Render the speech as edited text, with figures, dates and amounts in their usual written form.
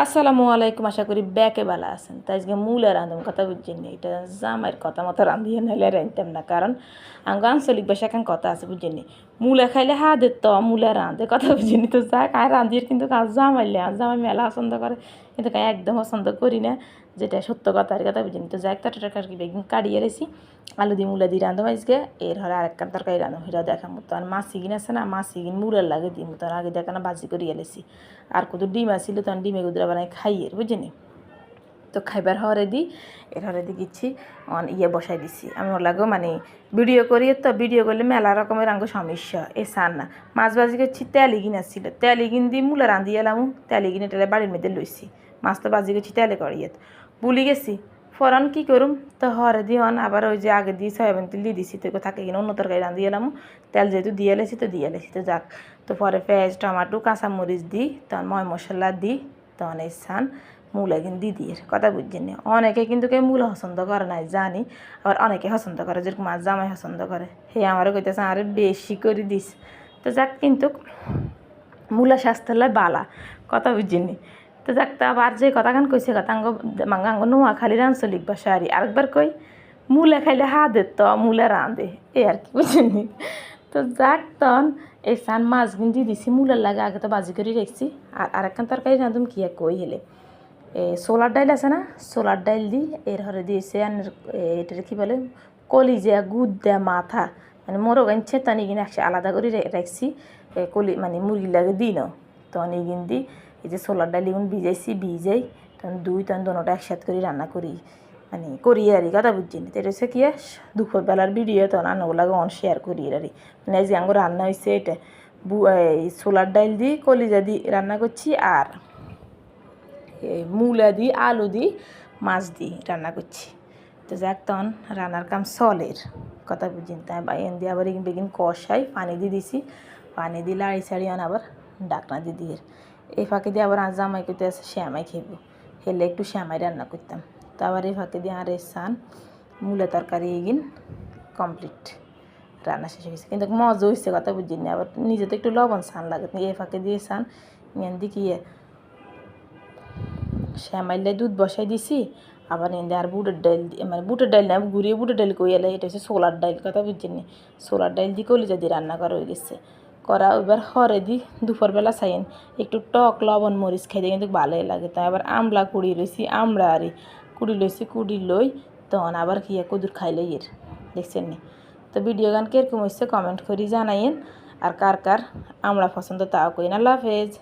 আসসালামু আলাইকুম, আশা করি ব্যাকে ভালো আছেন। তাই আজকে মূলা রাঁধুন, কথা বুঝছেন নি? এটা জামাইয়ের কথা মতো রাঁধিয়ে নাইলে রাঁধতাম না, কারণ আমার আঞ্চলিক ভাষা এখন কথা আছে, বুঝছেন নি? মূলা খাইলে হাতে তো মূলা রাঁধে, কথা বুঝছেন নি? তো যা খায় রাঁধিয়ে, কিন্তু কাজ জামাইলে জামাই মেলা পছন্দ করে, কিন্তু একদম পছন্দ করি না, যেটা সত্য কথা। আর কথা বুঝছেন। তো যাই একটা তরকারি বেগুন কাটিয়ে রেছি, আলু দিয়ে মূলা দিয়ে রাঁধো আজকে। এর হলে আরেকখান তরকারি রাঁধো, সেটা দেখাম। তো আর মাছ সিগিন আছে না, মাছ সিগিন মূলার লাগে দিই, তো আগে দেখানো ভাজি করিয়ে লেছি। আর কত ডিম আসছিল, তখন ডিমে গুদরা বানাই খাইয়ে, বুঝিনি? তো খাইবার হরে দিই, এর হরে দিয়ে গেছি ইয়ে বসাই দিছি। আমি ওর লাগেও মানে ভিডিও করি, তো ভিডিও করলে মেলা রকমের আঙ্গ সমস্যা এ সার না। মাছ ভাজি করছি, তেলে গিন আসছিল, তেলে গিন দিয়ে মূলা রাঁধি এলাম, তেলে গিনে টেলে বাড়ির মধ্যে লইছি। মাছ তো ভাজি করছি তেলে করিয়ে, ভুলি গেছি। ফরান কী করুম, তো হরে দিয়ে আবার ওই যে আগে দিয়ে সয়াবিন তেল দিয়ে দিছি, তো থাকে কিনা অন্য তরকারি রাঁধি এলাম। তেল যেহেতু দিয়ে লেছি, তো দিয়ে লেছি, তো যাক। তো পরে পেঁয়াজ টমাটো কাঁচামরিচ দিই, তখন ময় মশলা দিই, তখন এই সান মূলা কিন্তু দিয়ে কথা বুঝছেন না। অনেকে কিন্তু কেউ মূলা পছন্দ করে না জানি, আবার অনেকে পছন্দ করে, যেরকম মাছ জামাই পছন্দ করে, হে আমারও কইতেছে আরে বেশি করে দিস। তো যাক, কিন্তু মূলা স্বাস্থ্যের বালা, কথা বুঝছেন নি? তো যাক, তা আবার যে কথাখান কইছে কথা আঙ্গ নোয়াখালীর আঞ্চলিক ভাষা। আর আরেকবার কই, মূলা খাইলে হাতে তো মূলা রাঁধে, এই আর কি, বুঝছেন নি? তো যাক, তখন এই সান মাছ গিন দিয়ে দিছি মূলার লাগে, আগে তো বাজি করে রেখছি। আর আরেকখান তরকারি রাঁধুম কি আর কই হেলে, সোলার ডাইল আছে না, সোলার ডাইল দিই। এর হরে দিয়েছে এটার কী বলে, কলিজা গুদ্দা মাথা, মানে মোরগ আনছে, তখন এগিন একসাথে আলাদা করে রাখছি। মানে মুরগির লাগে দিই না, তখন এগিন দিই। এই যে সোলার ডাইল এগুন ভিজাইছি, ভিজাই তখন তখন দোনোটা একসাথে করে রান্না করি, মানে করি আর কথা বুঝছি না। তো এটা হচ্ছে কি দুপুরবেলার ভিডিও, তখন রান্নাগুলো অন শেয়ার করি আর মানে আজকে আঙ্গুর রান্না হয়েছে এটা এই সোলার ডাইল দিই, কলিজা দিই রান্না করছি, আর মূলা দিই, আলু দিই, মাছ দিই রান্না করছি। তো যাক, তখন রান্নার কাম সলের, কথা বুঝিন। তাই এন দিয়ে আবার বেগিন কষাই, পানি দিয়ে দিছি, পানি দিয়ে লাড়ি ছাড়ি আবার ডাকনা দিয়ে দিয়ে এই ফাঁকে দিয়ে আবার জামাই করতে আছে শ্যামাই খেবো, হেলে একটু শ্যামাই রান্না করতাম। তো আবার এই ফাঁকে দিয়ে আর সান মূলা তরকারি এগিন কমপ্লিট, রান্না শেষ হয়ে গেছে, কিন্তু মজা হয়েছে, কথা বুঝিনি। আবার নিজে তো একটু লবণ সান লাগে, এই ফাঁকে দিয়ে সান এন দিয়ে কি শ্যামাইলে দুধ বসাই দিছি। আবার এনে আর বুটের ডাইল দিয়ে, মানে বুটের ডাইল না, ঘুরিয়ে বুটের ডাইল কই এলে, এটা হচ্ছে সোলার ডাইল, কথা বুঝছেন নি? সোলার ডাইল দিয়ে কলিজা দিয়ে রান্না করা হয়ে গেছে, করা। এবার হরে দিই দুপুরবেলা চাইন একটু টক লবণ মরিচ খাইতে কিন্তু ভালোই লাগে। তাই আবার আমলা কুড়ি রয়েছি, আমরা আরই কুড়ি লইছি, কুড়ি লই তখন আবার কি কদুর খাইলে এর, দেখছেন নি? তো ভিডিও গান কিরকম হচ্ছে কমেন্ট করি জানাইন, আর কার কার আমরা পছন্দ তাও কই না। আল্লাহ হাফেজ।